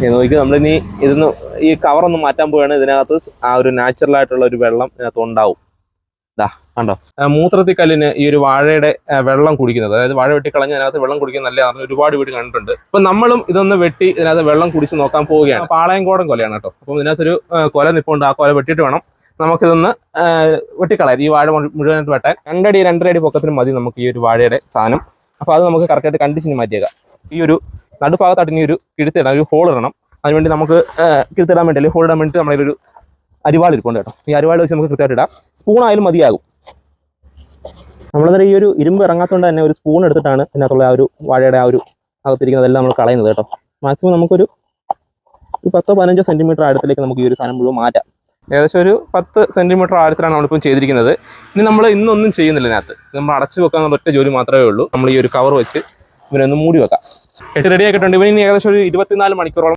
നോക്കി നമ്മളിനി ഇതൊന്ന് ഈ കവറൊന്ന് മാറ്റാൻ പോവുകയാണ്. ഇതിനകത്ത് ആ ഒരു നാച്ചുറൽ ആയിട്ടുള്ള ഒരു വെള്ളം ഇതിനകത്ത് ഉണ്ടാവും. ഇതാ കണ്ടോ, മൂത്രത്തിൽ കല്ലിന് ഈ ഒരു വാഴയുടെ വെള്ളം കുടിക്കുന്നത്, അതായത് വാഴ വെട്ടി കളഞ്ഞ് അതിനകത്ത് വെള്ളം കുടിക്കുന്ന നല്ലതാണ്. ഒരുപാട് വീട് കണ്ടിട്ടുണ്ട്. അപ്പൊ നമ്മളും ഇതൊന്ന് വെട്ടി ഇതിനകത്ത് വെള്ളം കുടിച്ച് നോക്കാൻ പോവുകയാണ്. പാളയംകോടൻ കൊലയാണ് കേട്ടോ. അപ്പം ഇതിനകത്തൊരു കൊല നിൽപ്പുണ്ട്. ആ കൊല വെട്ടിയിട്ട് വേണം നമുക്കിതൊന്ന് വെട്ടിക്കളയാം. ഈ വാഴ മുഴുവനായിട്ട് വെട്ടാൻ 2 അടി 2.5 അടി പൊക്കത്തിന് മതി നമുക്ക് ഈ ഒരു വാഴയുടെ സാധനം. അപ്പോൾ അത് നമുക്ക് കറക്റ്റായിട്ട് കണ്ടിച്ചിന് മാറ്റിയേക്കാം. ഈ ഒരു നടുഭാഗത്തായിട്ട് ഇനി ഒരു കിഴുത്തിടാം, ഒരു ഹോൾ ഇടണം. അതിനുവേണ്ടി നമുക്ക് കിഴുത്തിടാൻ വേണ്ടി അല്ലെങ്കിൽ ഹോൾ ഇടാൻ വേണ്ടിയിട്ട് നമ്മളൊരു അരിവാൾ ഇരിപ്പുണ്ട് കേട്ടോ. ഈ അരിവാൾ വെച്ച് നമുക്ക് കൃത്യമായിട്ട് ഇടാം. സ്പൂണായാലും മതിയാകും. നമ്മളന്നേരം ഈ ഒരു ഇരുമ്പ് ഇറങ്ങാത്തതുകൊണ്ട് തന്നെ ഒരു സ്പൂൺ എടുത്തിട്ടാണ് ഇതിനകത്തുള്ള ആ ഒരു വാഴയുടെ ആ ഒരു അകത്തിരിക്കുന്നതെല്ലാം നമ്മൾ കളയുന്നത് കേട്ടോ. മാക്സിമം നമുക്കൊരു 10-15 സെൻറ്റിമീറ്റർ ആഴത്തിലേക്ക് നമുക്ക് ഈ ഒരു സാധനം മുഴുവൻ മാറ്റാം. ഏകദേശം ഒരു 10 സെൻറ്റിമീറ്റർ ആഴത്തിലാണ് നമ്മളിപ്പം ചെയ്തിരിക്കുന്നത്. ഇനി നമ്മൾ ഇന്നൊന്നും ചെയ്യുന്നില്ല. ഇതിനകത്ത് നമ്മൾ അടച്ചു വെക്കാനുള്ള ഒറ്റ ജോലി മാത്രമേ ഉള്ളൂ. നമ്മൾ ഈ ഒരു കവർ വെച്ച് ഇവനൊന്ന് മൂടി വെക്കാം. റെഡി ആക്കിയിട്ടുണ്ട്. ഇവന് ഇനി ഏകദേശം ഒരു 24 മണിക്കൂറോളം